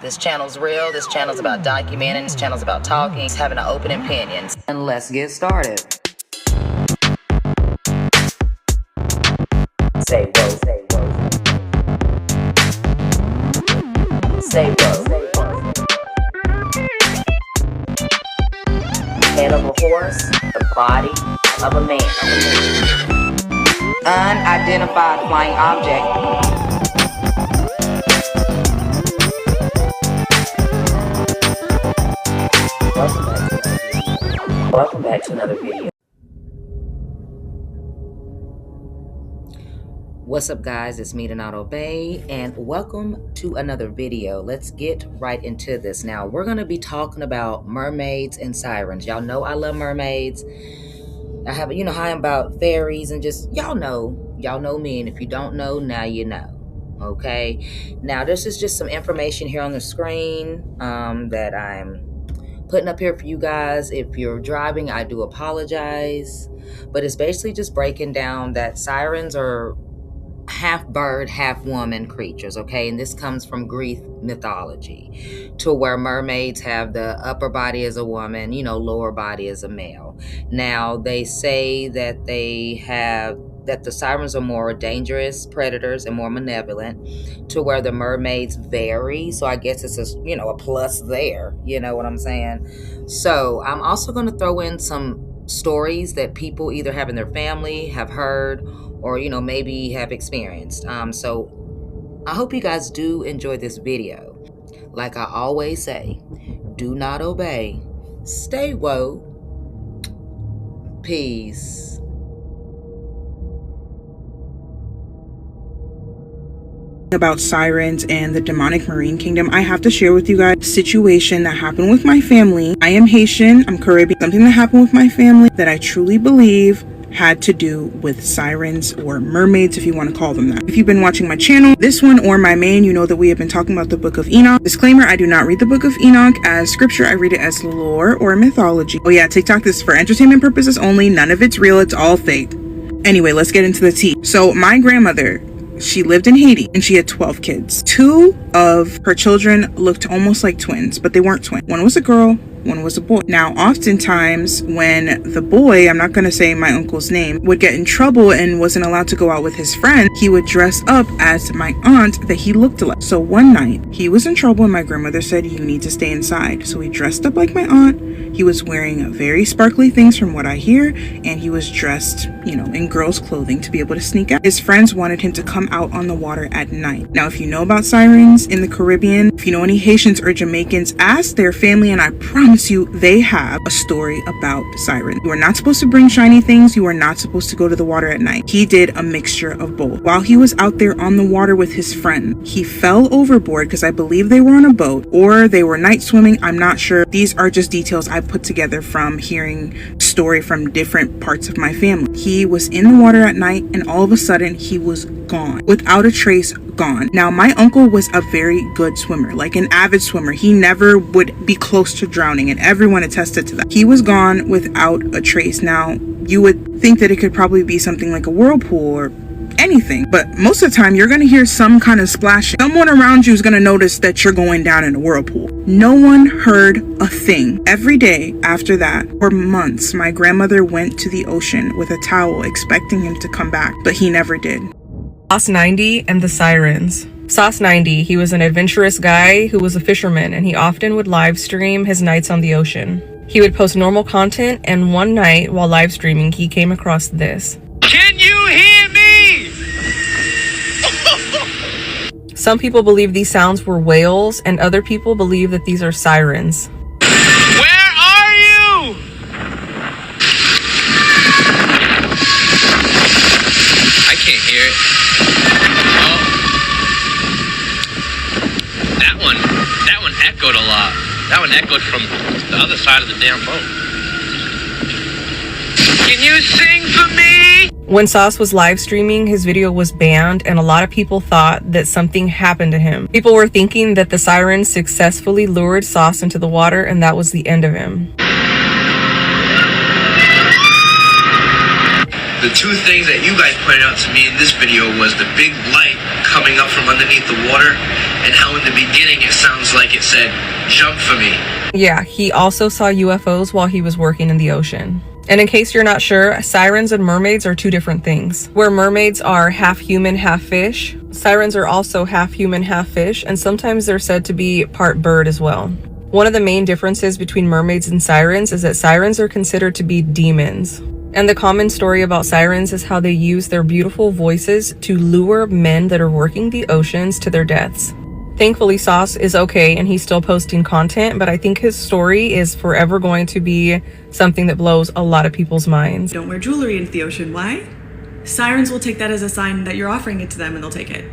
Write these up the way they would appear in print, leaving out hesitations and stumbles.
This channel's real, this channel's about documenting, this channel's about talking, having an open opinion. And let's get started. Say whoa, say whoa. Say whoa. Head of a horse, the body of a man. Unidentified flying object. Welcome back to another video. What's up, guys? It's me, Do Not Obey, and welcome to another video. Let's get right into this. Now, we're going to be talking about mermaids and sirens. Y'all know I love mermaids. I have, you know how I'm about fairies and just, y'all know me, and if you don't know, now you know. Okay? Now, this is just some information here on the screen that I'm putting up here for you guys. If you're driving, I do apologize, but it's basically just breaking down that sirens are half bird, half woman creatures, okay? And this comes from Greek mythology, to where mermaids have the upper body as a woman, you know, lower body as a male. Now, they say that the sirens are more dangerous predators and more malevolent, to where the mermaids vary. So I guess it's a plus there, you know what I'm saying? So I'm also going to throw in some stories that people either have in their family, have heard, or maybe have experienced. So I hope you guys do enjoy this video. Like I always say, do not obey, stay woke, peace. About sirens and the demonic marine kingdom, I have to share with you guys a situation that happened with my family. I am Haitian, I'm Caribbean. Something that happened with my family that I truly believe had to do with sirens, or mermaids if you want to call them that. If you've been watching my channel, this one or my main, you know that we have been talking about the book of Enoch. Disclaimer, I do not read the book of Enoch as scripture. I read it as lore or mythology. Oh yeah, TikTok, this is for entertainment purposes only. None of it's real, it's all fake. Anyway, let's get into the tea. So my grandmother, she lived in Haiti and she had 12 kids. 2 of her children looked almost like twins, but they weren't twins. One was a girl, one was a boy. Now, oftentimes when the boy, I'm not going to say my uncle's name, would get in trouble and wasn't allowed to go out with his friend, he would dress up as my aunt that he looked like. So one night he was in trouble and my grandmother said, "You need to stay inside." So he dressed up like my aunt. He was wearing very sparkly things from what I hear, and he was dressed, in girls' clothing to be able to sneak out. His friends wanted him to come out on the water at night. Now, if you know about sirens in the Caribbean, if you know any Haitians or Jamaicans, ask their family, and I promise you, they have a story about sirens. You are not supposed to bring shiny things. You are not supposed to go to the water at night. He did a mixture of both. While he was out there on the water with his friend, he fell overboard because I believe they were on a boat or they were night swimming. I'm not sure. These are just details I put together from hearing story from different parts of my family. He was in the water at night and all of a sudden he was gone, without a trace, gone. Now, my uncle was a very good swimmer, like an avid swimmer. He never would be close to drowning, and everyone attested to that. He was gone without a trace. Now, you would think that it could probably be something like a whirlpool or anything, but most of the time you're going to hear some kind of splashing. Someone around you is going to notice that you're going down in a whirlpool. No one heard a thing. Every day after that, for months, my grandmother went to the ocean with a towel expecting him to come back, but he never did. Sauce 90 and the Sirens. Sauce 90, he was an adventurous guy who was a fisherman, and he often would live stream his nights on the ocean. He would post normal content, and one night while live streaming, he came across this. Can you hear me? Some people believe these sounds were whales, and other people believe that these are sirens. Where are you? I can't hear it. Oh. That one echoed a lot. That one echoed from the other side of the damn boat. Can you sing for me? When Sauce was live streaming, his video was banned, and a lot of people thought that something happened to him. People were thinking that the sirens successfully lured Sauce into the water, and that was the end of him. The two things that you guys pointed out to me in this video was the big light coming up from underneath the water, and how in the beginning it sounds like it said, "Jump for me." Yeah, he also saw UFOs while he was working in the ocean. And in case you're not sure, sirens and mermaids are two different things. Where mermaids are half human, half fish, sirens are also half human, half fish, and sometimes they're said to be part bird as well. One of the main differences between mermaids and sirens is that sirens are considered to be demons. And the common story about sirens is how they use their beautiful voices to lure men that are working the oceans to their deaths. Thankfully, Sauce is okay and he's still posting content, but I think his story is forever going to be something that blows a lot of people's minds. Don't wear jewelry into the ocean. Why? Sirens will take that as a sign that you're offering it to them and they'll take it.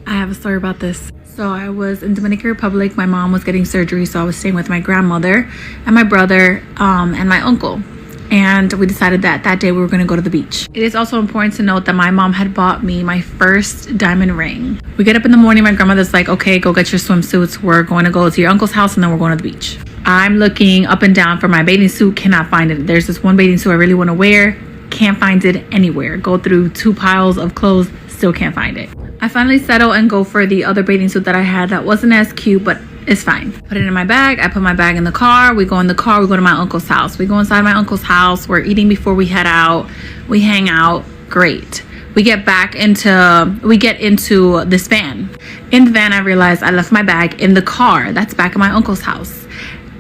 I have a story about this. So I was in Dominican Republic. My mom was getting surgery, so I was staying with my grandmother and my brother and my uncle. And we decided that that day we were going to go to the beach. It is also important to note that my mom had bought me my first diamond ring. We get up in the morning, my grandmother's like, okay, go get your swimsuits. We're going to go to your uncle's house and then we're going to the beach. I'm looking up and down for my bathing suit, cannot find it. There's this one bathing suit I really want to wear, can't find it anywhere. Go through 2 piles of clothes, still can't find it. I finally settle and go for the other bathing suit that I had that wasn't as cute, but it's fine. Put it in my bag. I put my bag in the car. We go in the car. We go to my uncle's house. We go inside my uncle's house. We're eating before we head out. We hang out. Great. We get into this van. In the van, I realized I left my bag in the car. That's back at my uncle's house.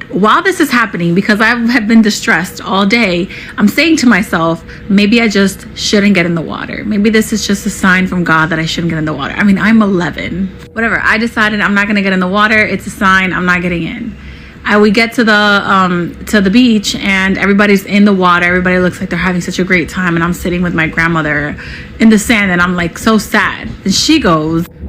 While this is happening, because I have been distressed all day, I'm saying to myself, maybe I just shouldn't get in the water. Maybe this is just a sign from God that I shouldn't get in the water. I mean, I'm 11. Whatever. I decided I'm not going to get in the water. It's a sign. I'm not getting in. We get to the beach and everybody's in the water. Everybody looks like they're having such a great time. And I'm sitting with my grandmother in the sand and I'm like so sad. And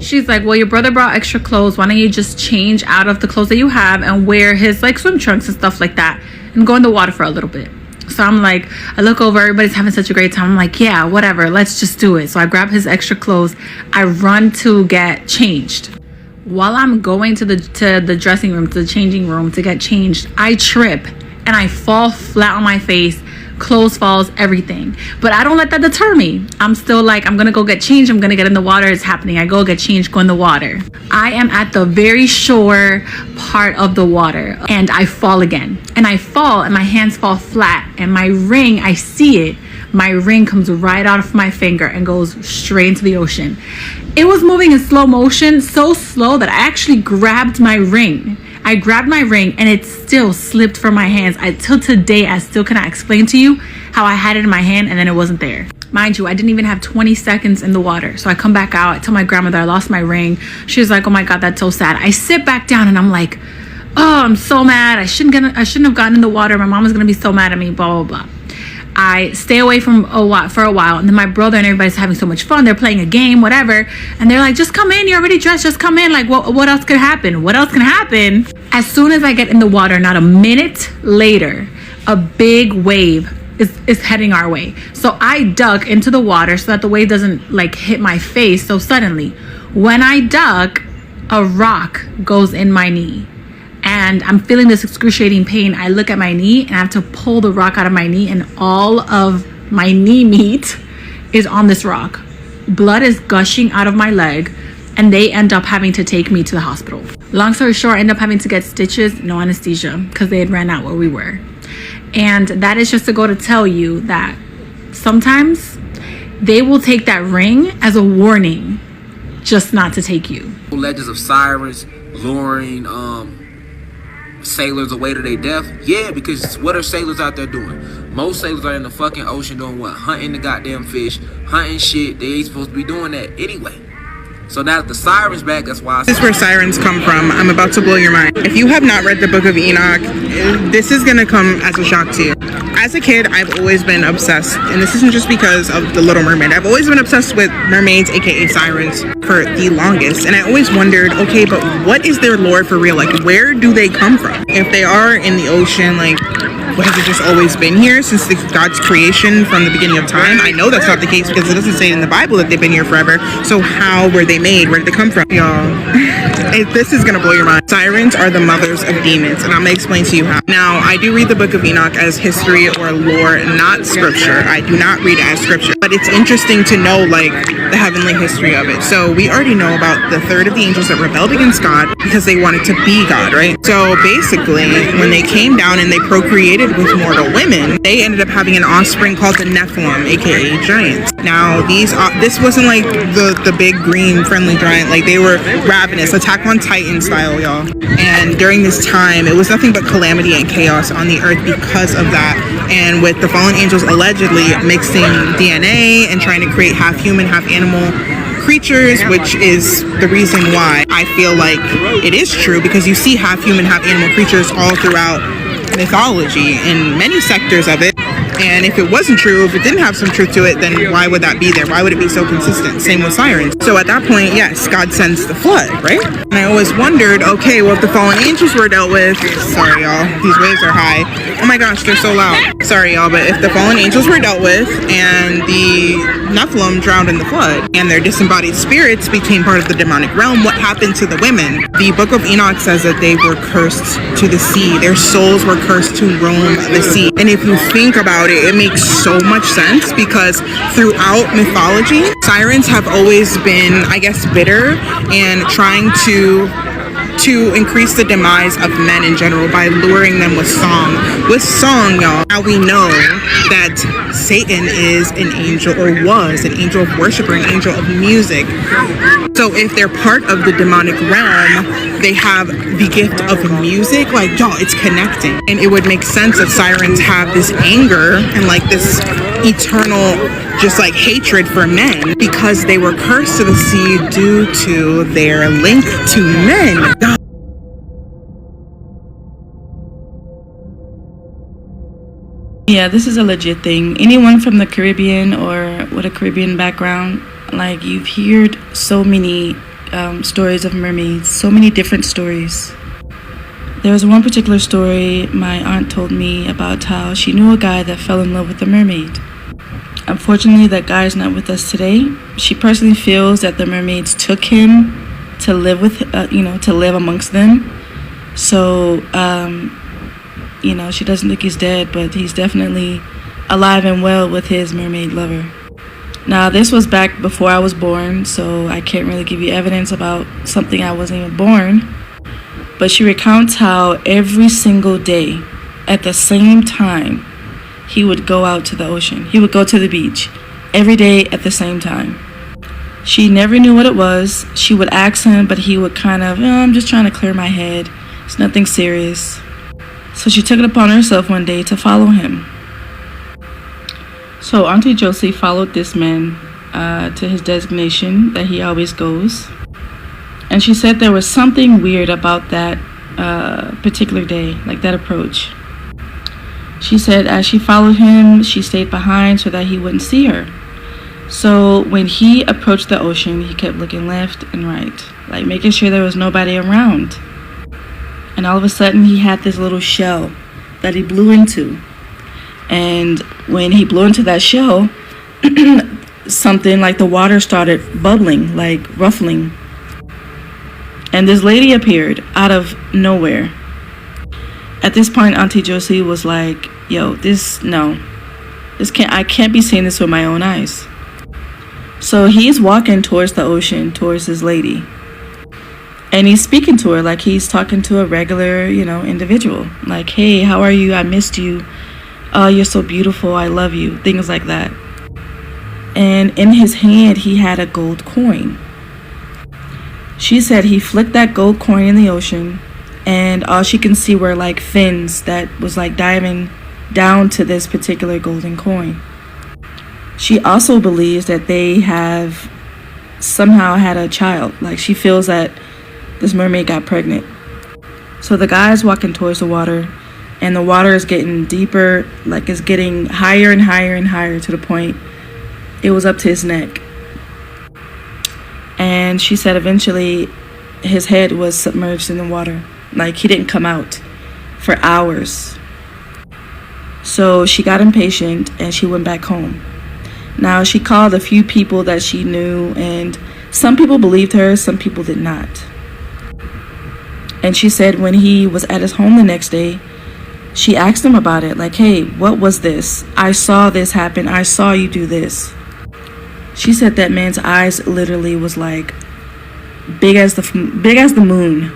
she's like, well, your brother brought extra clothes. Why don't you just change out of the clothes that you have and wear his like swim trunks and stuff like that and go in the water for a little bit. So I'm like, I look over, everybody's having such a great time. I'm like, yeah, whatever, let's just do it. So I grab his extra clothes. I run to get changed. While I'm going to the dressing room, to the changing room to get changed, I trip and I fall flat on my face. Clothes falls, everything. But I don't let that deter me. I'm still like, I'm gonna go get changed. I'm gonna get in the water. It's happening. I go get changed, go in the water. I am at the very shore part of the water and I fall again. And I fall and my hands fall flat and my ring, I see it. My ring comes right out of my finger and goes straight into the ocean. It was moving in slow motion, so slow that I actually grabbed my ring. I grabbed my ring and it still slipped from my hands. Till today, I still cannot explain to you how I had it in my hand and then it wasn't there. Mind you, I didn't even have 20 seconds in the water. So I come back out, I tell my grandmother I lost my ring. She's like, oh my God, that's so sad. I sit back down and I'm like, oh, I'm so mad. I shouldn't have gotten in the water. My mom is gonna be so mad at me, blah, blah, blah. I stay away for a while, and then my brother and everybody's having so much fun. They're playing a game, whatever, and they're like, just come in, you're already dressed, just come in. Like, what else could happen? What else can happen? As soon as I get in the water, not a minute later, a big wave is heading our way. So I duck into the water so that the wave doesn't like hit my face so suddenly. When I duck, a rock goes in my knee. And I'm feeling this excruciating pain. I look at my knee and I have to pull the rock out of my knee and all of my knee meat is on this rock. Blood is gushing out of my leg and they end up having to take me to the hospital. Long story short, I end up having to get stitches, no anesthesia, because they had ran out where we were. And that is just to go to tell you that sometimes they will take that ring as a warning just not to take you. Legends of sirens luring sailors away to their death. Yeah, because what are sailors out there doing? Most sailors are in the fucking ocean doing what? Hunting the goddamn fish, hunting shit. They ain't supposed to be doing that anyway. So now that the sirens back, that's why This is where sirens come from. I'm about to blow your mind. If you have not read the book of Enoch, this is gonna come as a shock to you. As a kid, I've always been obsessed, and this isn't just because of The Little Mermaid. I've always been obsessed with mermaids, aka sirens, for the longest. And I always wondered, okay, but what is their lore for real? Like, where do they come from? If they are in the ocean, like, what, has it just always been here since God's creation from the beginning of time? I know that's not the case because it doesn't say in the Bible that they've been here forever. So how were they made? Where did they come from? Y'all, This is gonna blow your mind. Sirens are the mothers of demons, and I'm gonna explain to you how. Now, I do read the Book of Enoch as history or lore, not scripture. I do not read it as scripture, but it's interesting to know like the heavenly history of it. So we already know about the third of the angels that rebelled against God because they wanted to be God, right? So basically, when they came down and they procreated with mortal women, they ended up having an offspring called the Nephilim, aka giants. Now, this wasn't like the big green friendly giant. Like, they were ravenous, Attack on Titan style, y'all. And during this time, it was nothing but calamity and chaos on the earth because of that. And with the fallen angels allegedly mixing DNA and trying to create half human, half animal creatures, which is the reason why I feel like it is true, because you see half human, half animal creatures all throughout mythology in many sectors of it. And if it wasn't true, if it didn't have some truth to it, then why would that be there? Why would it be so consistent? Same with sirens. So at that point, yes, God sends the flood, right? And I always wondered, okay, well, if the fallen angels were dealt with, sorry y'all, these waves are high. Oh my gosh, they're so loud. Sorry y'all, but if the fallen angels were dealt with and the Nephilim drowned in the flood and their disembodied spirits became part of the demonic realm, what happened to the women? The Book of Enoch says that they were cursed to the sea. Their souls were cursed to roam the sea. And if you think about it makes so much sense, because throughout mythology, sirens have always been, I guess, bitter and trying to increase the demise of men in general by luring them with song. With song, y'all, now we know that Satan is an angel, or was an angel of worship, or an angel of music. So if they're part of the demonic realm, they have the gift of music. Like, y'all, it's connecting. And it would make sense that sirens have this anger and like this eternal just like hatred for men, because they were cursed to the sea due to their link to men. Yeah, this is a legit thing. Anyone from the Caribbean or with a Caribbean background, like, you've heard so many stories of mermaids, so many different stories. There was one particular story my aunt told me about how she knew a guy that fell in love with a mermaid. Unfortunately, that guy is not with us today. She personally feels that the mermaids took him to live with, to live amongst them. So, she doesn't think he's dead, but he's definitely alive and well with his mermaid lover. Now, this was back before I was born, so I can't really give you evidence about something I wasn't even born. But she recounts how every single day, at the same time, he would go out to the ocean. He would go to the beach every day at the same time. She never knew what it was. She would ask him, but he would kind of, I'm just trying to clear my head. It's nothing serious. So she took it upon herself one day to follow him. So Auntie Josie followed this man to his destination that he always goes. And she said there was something weird about that particular day, like that approach. She said as she followed him, she stayed behind so that he wouldn't see her. So when he approached the ocean, he kept looking left and right, like making sure there was nobody around. And all of a sudden, he had this little shell that he blew into. And when he blew into that shell, something like the water started bubbling, like ruffling. And this lady appeared out of nowhere. At this point, Auntie Josie was like, I can't be seeing this with my own eyes. So he's walking towards the ocean, towards this lady. And he's speaking to her like he's talking to a regular, individual. Like, hey, how are you? I missed you. Oh, you're so beautiful. I love you. Things like that. And in his hand, he had a gold coin. She said he flicked that gold coin in the ocean, and all she can see were like fins that was like diving down to this particular golden coin. She also believes that they have somehow had a child. Like, she feels that this mermaid got pregnant. So the guy is walking towards the water, and the water is getting deeper, like it's getting higher and higher and higher to the point it was up to his neck. And she said eventually his head was submerged in the water. Like, he didn't come out for hours. So she got impatient and she went back home. Now, she called a few people that she knew, and some people believed her, some people did not. And she said when he was at his home the next day, she asked him about it, like, hey, what was this? I saw this happen. I saw you do this. She said that man's eyes literally was like big as the moon.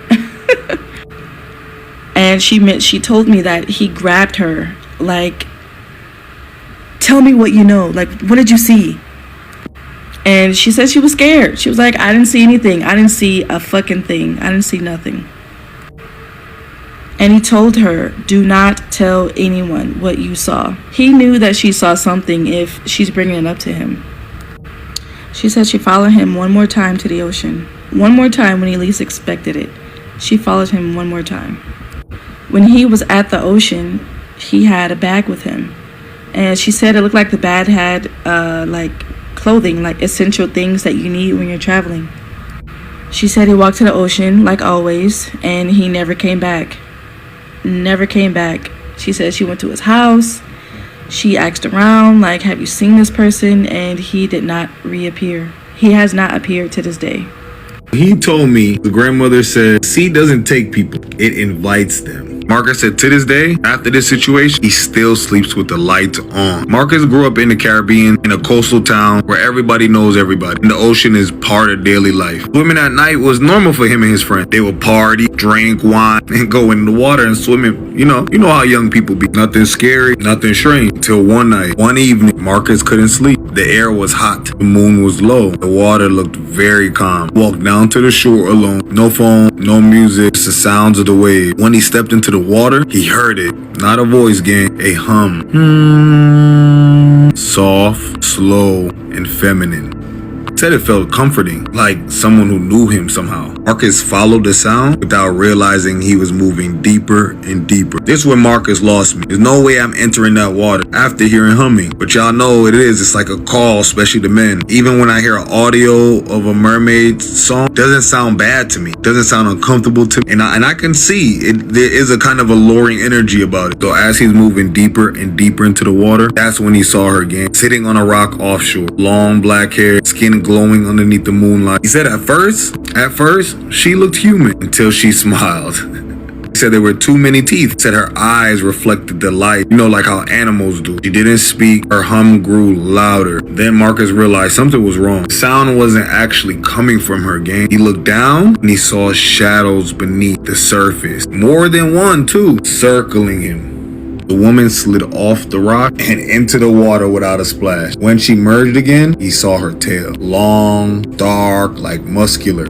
And she told me that he grabbed her, like, tell me what you know. Like, what did you see? And she said she was scared. She was like, I didn't see anything. I didn't see a fucking thing. I didn't see nothing. And he told her, do not tell anyone what you saw. He knew that she saw something if she's bringing it up to him. She said she followed him one more time to the ocean. One more time when he least expected it. She followed him one more time. When he was at the ocean, he had a bag with him. And she said it looked like the bag had like clothing, like essential things that you need when you're traveling. She said he walked to the ocean like always, and he never came back. Never came back. She said she went to his house. She asked around, like, have you seen this person? And he did not reappear. He has not appeared to this day. He told me the grandmother said, sea doesn't take people, it invites them. Marcus said to this day, after this situation, he still sleeps with the lights on. Marcus grew up in the Caribbean, in a coastal town where everybody knows everybody, and the ocean is part of daily life. Swimming at night was normal for him and his friends. They would party, drink wine, and go in the water and swim. You know how young people be. Nothing scary, nothing strange. Until one night, one evening, Marcus couldn't sleep. The air was hot, the moon was low, the water looked very calm. Walked down to the shore alone, no phone, no music, just the sounds of the wave. When he stepped into the water, he heard it. Not a voice, gang, a hum. Soft, slow, and feminine. Said it felt comforting, like someone who knew him somehow. Marcus followed the sound without realizing he was moving deeper and deeper. This is when Marcus lost me. There's no way I'm entering that water after hearing humming. But y'all know what it is. It's like a call, especially to men. Even when I hear an audio of a Mermaids song, it doesn't sound bad to me. It doesn't sound uncomfortable to me. And I can see it. There is a kind of alluring energy about it. So as he's moving deeper and deeper into the water, that's when he saw her again, sitting on a rock offshore. Long black hair, skin glowing underneath the moonlight. He said at first, she looked human until she smiled. He said there were too many teeth. He said her eyes reflected the light, like how animals do. She didn't speak. Her hum grew louder. Then Marcus realized something was wrong. The sound wasn't actually coming from her, gang. He looked down and he saw shadows beneath the surface. More than one, too, circling him. The woman slid off the rock and into the water without a splash. When she emerged again, he saw her tail. Long, dark, like muscular.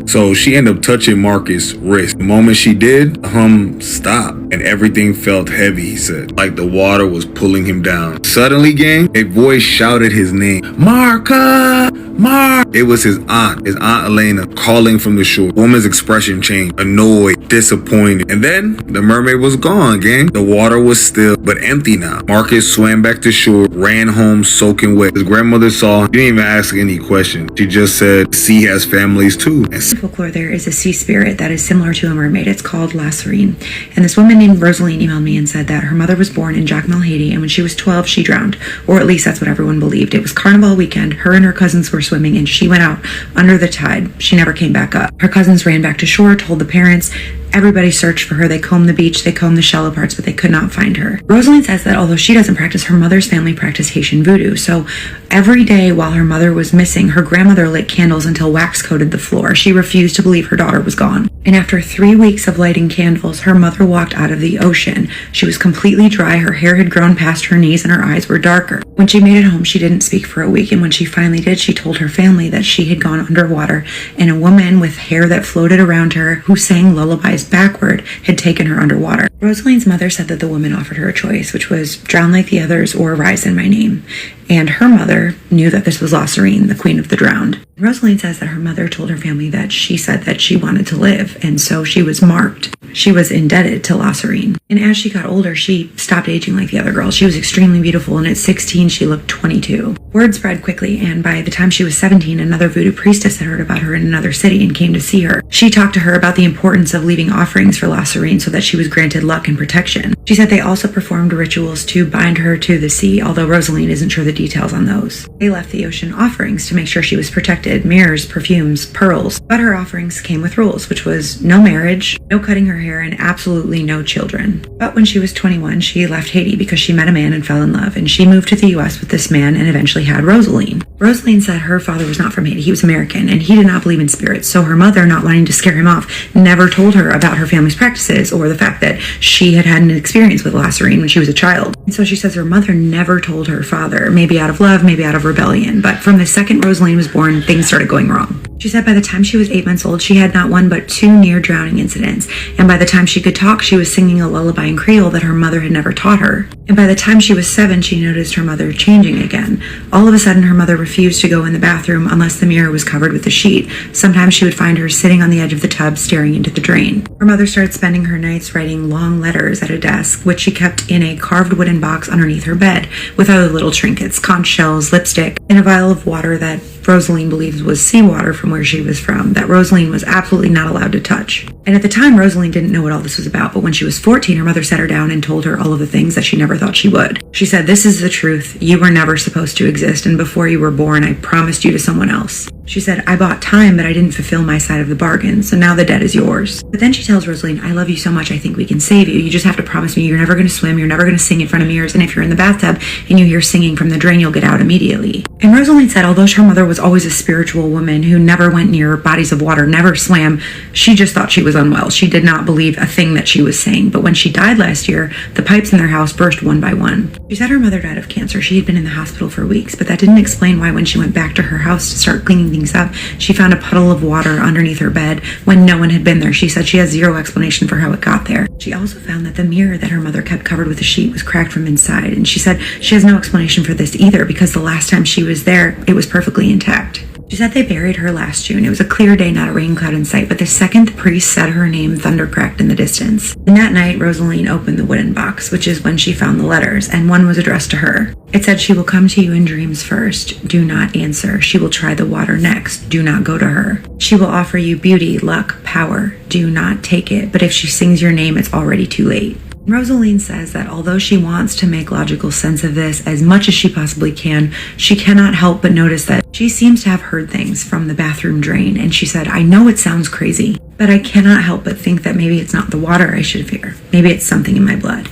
So she ended up touching Marcus' wrist. The moment she did, the hum stopped and everything felt heavy, he said, like the water was pulling him down. Suddenly, gang, a voice shouted his name. Marca! Mark! It was his aunt Elena, calling from the shore. The woman's expression changed, annoyed, disappointed. And then the mermaid was gone, gang. The water was still, but empty now. Marcus swam back to shore, ran home soaking wet. His grandmother saw, didn't even ask any questions. She just said, sea has families too. In folklore, there is a sea spirit that is similar to a mermaid. It's called La Sirene. And this woman named Rosaline emailed me and said that her mother was born in Jacmel, Haiti, and when she was 12, she drowned. Or at least that's what everyone believed. It was Carnival weekend. Her and her cousins were swimming, and she went out under the tide. She never came back up. Her cousins ran back to shore, told the parents. Everybody searched for her. They combed the beach, they combed the shallow parts, but they could not find her. Rosaline says that although she doesn't practice, her mother's family practiced Haitian voodoo. So every day while her mother was missing, her grandmother lit candles until wax coated the floor. She refused to believe her daughter was gone. And after 3 weeks of lighting candles, her mother walked out of the ocean. She was completely dry. Her hair had grown past her knees and her eyes were darker. When she made it home, she didn't speak for a week. And when she finally did, she told her family that she had gone underwater and a woman with hair that floated around her who sang lullabies backward had taken her underwater. Rosaline's mother said that the woman offered her a choice, which was drown like the others or rise in my name. And her mother knew that this was La Sirene, the queen of the drowned. Rosaline says that her mother told her family that she said that she wanted to live, and so she was marked. She was indebted to La Sirene. And as she got older, she stopped aging like the other girls. She was extremely beautiful, and at 16, she looked 22. Word spread quickly, and by the time she was 17, another voodoo priestess had heard about her in another city and came to see her. She talked to her about the importance of leaving offerings for La Sirene so that she was granted luck and protection. She said they also performed rituals to bind her to the sea, although Rosaline isn't sure the details on those. They left the ocean offerings to make sure she was protected: mirrors, perfumes, pearls. But her offerings came with rules, which was no marriage, no cutting her hair, and absolutely no children. But when she was 21, she left Haiti because she met a man and fell in love, and she moved to the US with this man and eventually had Rosaline. Rosaline said her father was not from Haiti, he was American, and he did not believe in spirits, so her mother, not wanting to scare him off, never told her about her family's practices or the fact that she had had an experience with La Sirene when she was a child. And so she says her mother never told her father, maybe out of love, maybe out of rebellion, but from the second Rosaline was born, things started going wrong. She said by the time she was 8 months old, she had not one but 2 near drowning incidents, and by the time she could talk, she was singing a lullaby in Creole that her mother had never taught her. And by the time she was 7, she noticed her mother changing again. All of a sudden, her mother refused to go in the bathroom unless the mirror was covered with a sheet. Sometimes she would find her sitting on the edge of the tub staring into the drain. Her mother started spending her nights writing long letters at a desk, which she kept in a carved wooden box underneath her bed, with other little trinkets, conch shells, lipstick, and a vial of water that Rosaline believes was seawater from where she was from, that Rosaline was absolutely not allowed to touch. And at the time, Rosaline didn't know what all this was about, but when she was 14, her mother sat her down and told her all of the things that she never thought she would. She said, "This is the truth. You were never supposed to exist, and before you were born, I promised you to someone else." She said, "I bought time, but I didn't fulfill my side of the bargain, so now the debt is yours." But then she tells Rosaline, "I love you so much, I think we can save you. You just have to promise me you're never going to swim, you're never going to sing in front of mirrors, and if you're in the bathtub and you hear singing from the drain, you'll get out immediately." And Rosaline said although her mother was always a spiritual woman who never went near bodies of water, never swam, she just thought she was unwell. She did not believe a thing that she was saying. But when she died last year, the pipes in their house burst one by one. She said her mother died of cancer. She had been in the hospital for weeks, but that didn't explain why when she went back to her house to start cleaning things up, she found a puddle of water underneath her bed when no one had been there. She said she has zero explanation for how it got there. She also found that the mirror that her mother kept covered with a sheet was cracked from inside, and she said she has no explanation for this either because the last time she was there, it was perfectly intact. She said they buried her last June. It was a clear day, not a rain cloud in sight, but the second the priest said her name, thunder cracked in the distance. And that night, Rosaline opened the wooden box, which is when she found the letters, and one was addressed to her. It said, "She will come to you in dreams first. Do not answer. She will try the water next. Do not go to her. She will offer you beauty, luck, power. Do not take it. But if she sings your name, it's already too late." Rosaline says that although she wants to make logical sense of this as much as she possibly can, she cannot help but notice that she seems to have heard things from the bathroom drain. And she said, "I know it sounds crazy, but I cannot help but think that maybe it's not the water I should fear. Maybe it's something in my blood."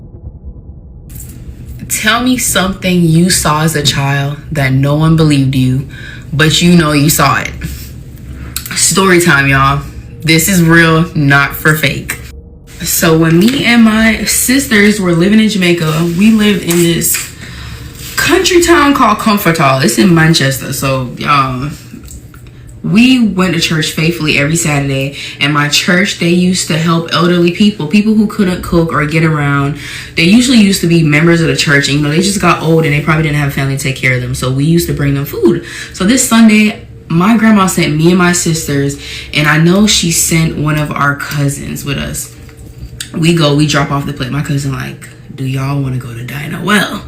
Tell me something you saw as a child that no one believed you, but you know you saw it. Story time, y'all. This is real, not for fake. So when me and my sisters were living in Jamaica, we lived in this country town called Comfortall. It's in Manchester. So we went to church faithfully every Saturday, and my church, they used to help elderly people who couldn't cook or get around. They usually used to be members of the church, and they just got old and they probably didn't have a family to take care of them. So we used to bring them food. So this Sunday, my grandma sent me and my sisters, and I know she sent one of our cousins with us. We drop off the plate. My cousin like, "Do y'all want to go to Dinah Well?"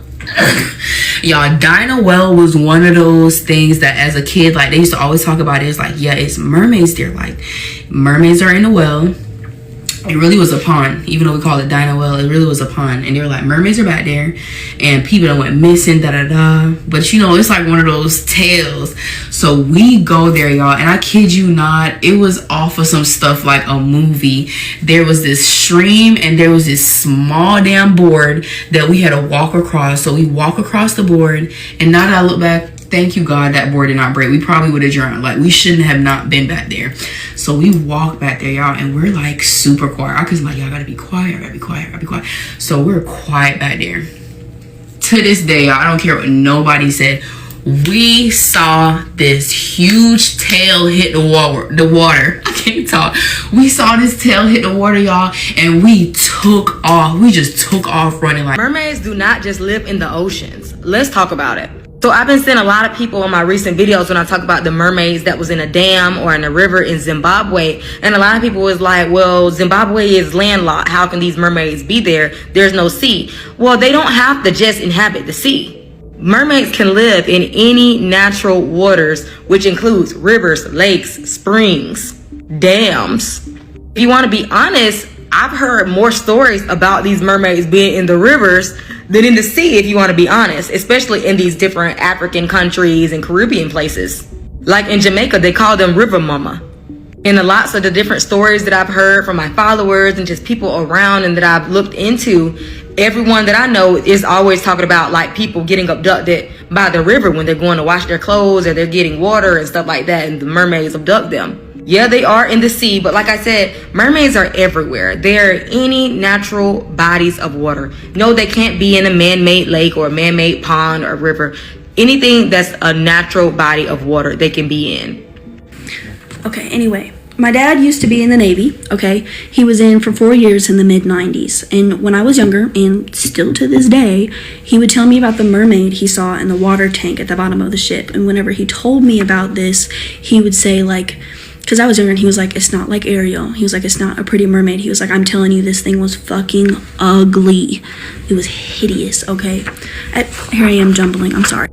Y'all, Dinah Well was one of those things that as a kid, like, they used to always talk about it. It's like, yeah, it's mermaids there. Like, mermaids are in the well. It really was a pond. Even though we call it Dinah Well, it really was a pond. And they were like, mermaids are back there, and people that went missing, da-da-da. But, it's like one of those tales. So we go there, y'all, and I kid you not, it was off of some stuff like a movie. There was this stream, and there was this small damn board that we had to walk across. So we walk across the board, and now that I look back, thank you, God, that board did not break. We probably would have drowned. Like, we shouldn't have not been back there. So we walk back there, y'all, and we're like super quiet. Our cousin's like, "Y'all gotta be quiet, gotta be quiet, gotta be quiet." So we're quiet back there. To this day, y'all, I don't care what nobody said. We saw this huge tail hit the water. I can't talk. We saw this tail hit the water, y'all, and we took off. We just took off running. Like, mermaids do not just live in the oceans. Let's talk about it. So I've been seeing a lot of people in my recent videos when I talk about the mermaids that was in a dam or in a river in Zimbabwe. And a lot of people was like, well, Zimbabwe is landlocked. How can these mermaids be there? There's no sea. Well, they don't have to just inhabit the sea. Mermaids can live in any natural waters, which includes rivers, lakes, springs, dams. If you want to be honest, I've heard more stories about these mermaids being in the rivers than in the sea, if you want to be honest, especially in these different African countries and Caribbean places. Like in Jamaica, they call them river mama. And a lots of the different stories that I've heard from my followers and just people around and that I've looked into, everyone that I know is always talking about like people getting abducted by the river when they're going to wash their clothes or they're getting water and stuff like that, and the mermaids abduct them. Yeah, they are in the sea, but like I said, mermaids are everywhere. They're any natural bodies of water. No, they can't be in a man-made lake or a man-made pond or river. Anything that's a natural body of water, they can be in. Okay, anyway, my dad used to be in the Navy, okay? He was in for 4 years in the mid-90s. And when I was younger, and still to this day, he would tell me about the mermaid he saw in the water tank at the bottom of the ship. And whenever he told me about this, he would say like, because I was younger and he was like, it's not like Ariel. He was like, it's not a pretty mermaid. He was like, I'm telling you, this thing was fucking ugly. It was hideous, okay? Here I am jumbling, I'm sorry.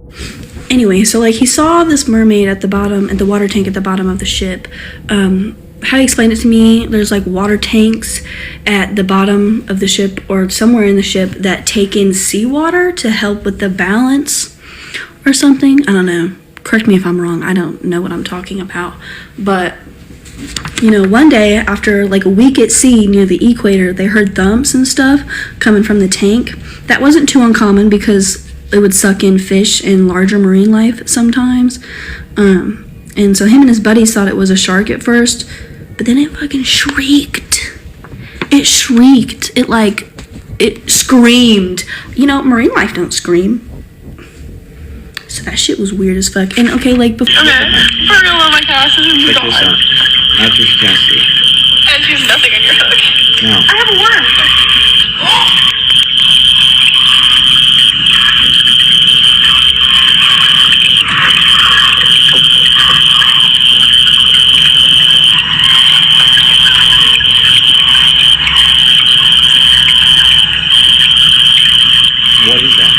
Anyway, so like he saw this mermaid at the bottom, at the water tank at the bottom of the ship. How he explained it to me, there's like water tanks at the bottom of the ship or somewhere in the ship that take in seawater to help with the balance or something. I don't know. Correct me if I'm wrong. I don't know what I'm talking about. But, you know, one day after like a week at sea near the equator, they heard thumps and stuff coming from the tank. That wasn't too uncommon because it would suck in fish and larger marine life sometimes. And so him and his buddies thought it was a shark at first, but then it fucking shrieked. It shrieked. It screamed. You know, marine life don't scream. So that shit was weird as fuck. And okay, like before. Okay, for real, my cast is gone. After she cast it. And she's nothing in your hook. No. I have a worm. What is that?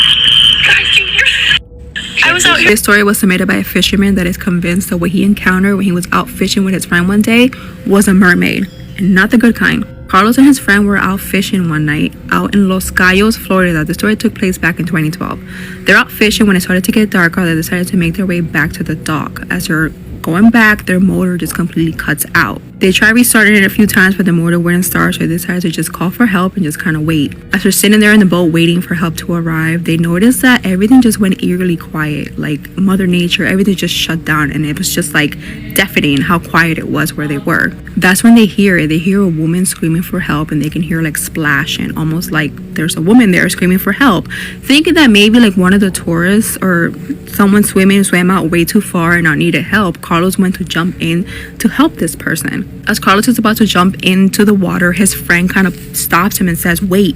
I was out here. This story was submitted by a fisherman that is convinced that what he encountered when he was out fishing with his friend one day was a mermaid, and not the good kind. Carlos and his friend were out fishing one night out in Los Cayos, Florida. The story took place back in 2012. They're out fishing when it started to get darker. They decided to make their way back to the dock. As they're going back, their motor just completely cuts out. They tried restarting it a few times, but the motor wouldn't start, so they decided to just call for help and just kind of wait. As they're sitting there in the boat waiting for help to arrive, they noticed that everything just went eerily quiet. Like Mother Nature, everything just shut down, and it was just like deafening how quiet it was where they were. That's when they hear it. They hear a woman screaming for help, and they can hear like splashing, almost like there's a woman there screaming for help. Thinking that maybe like one of the tourists or someone swam out way too far and not needed help, Carlos went to jump in to help this person. As Carlos is about to jump into the water, his friend kind of stops him and says, wait,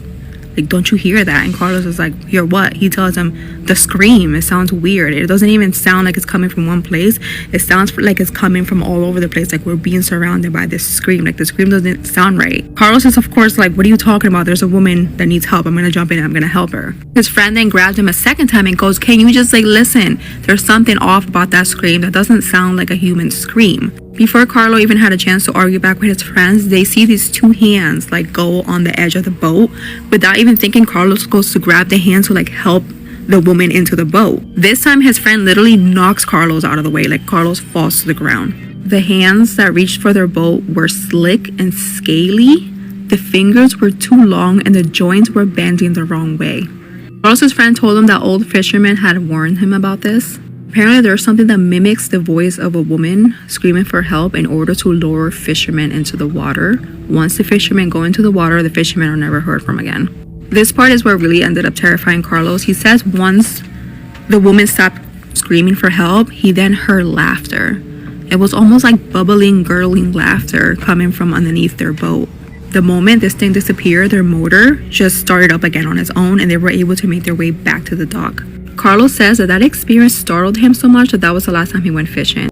like, don't you hear that? And Carlos is like, hear what? He tells him, the scream. It sounds weird. It doesn't even sound like it's coming from one place. It sounds like it's coming from all over the place. Like we're being surrounded by this scream. Like the scream doesn't sound right. Carlos is of course like, what are you talking about? There's a woman that needs help. I'm going to jump in and I'm going to help her. His friend then grabs him a second time and goes, can you just like listen? There's something off about that scream. That doesn't sound like a human scream. Before Carlo even had a chance to argue back with his friends, they see these two hands like go on the edge of the boat. Without even thinking, Carlos goes to grab the hands to like help the woman into the boat. This time his friend literally knocks Carlos out of the way, like Carlos falls to the ground. The hands that reached for their boat were slick and scaly. The fingers were too long and the joints were bending the wrong way. Carlos's friend told him that old fisherman had warned him about this. Apparently there's something that mimics the voice of a woman screaming for help in order to lure fishermen into the water. Once the fishermen go into the water, the fishermen are never heard from again. This part is what really ended up terrifying Carlos. He says once the woman stopped screaming for help, he then heard laughter. It was almost like bubbling, gurgling laughter coming from underneath their boat. The moment this thing disappeared, their motor just started up again on its own and they were able to make their way back to the dock. Carlos says that experience startled him so much that was the last time he went fishing.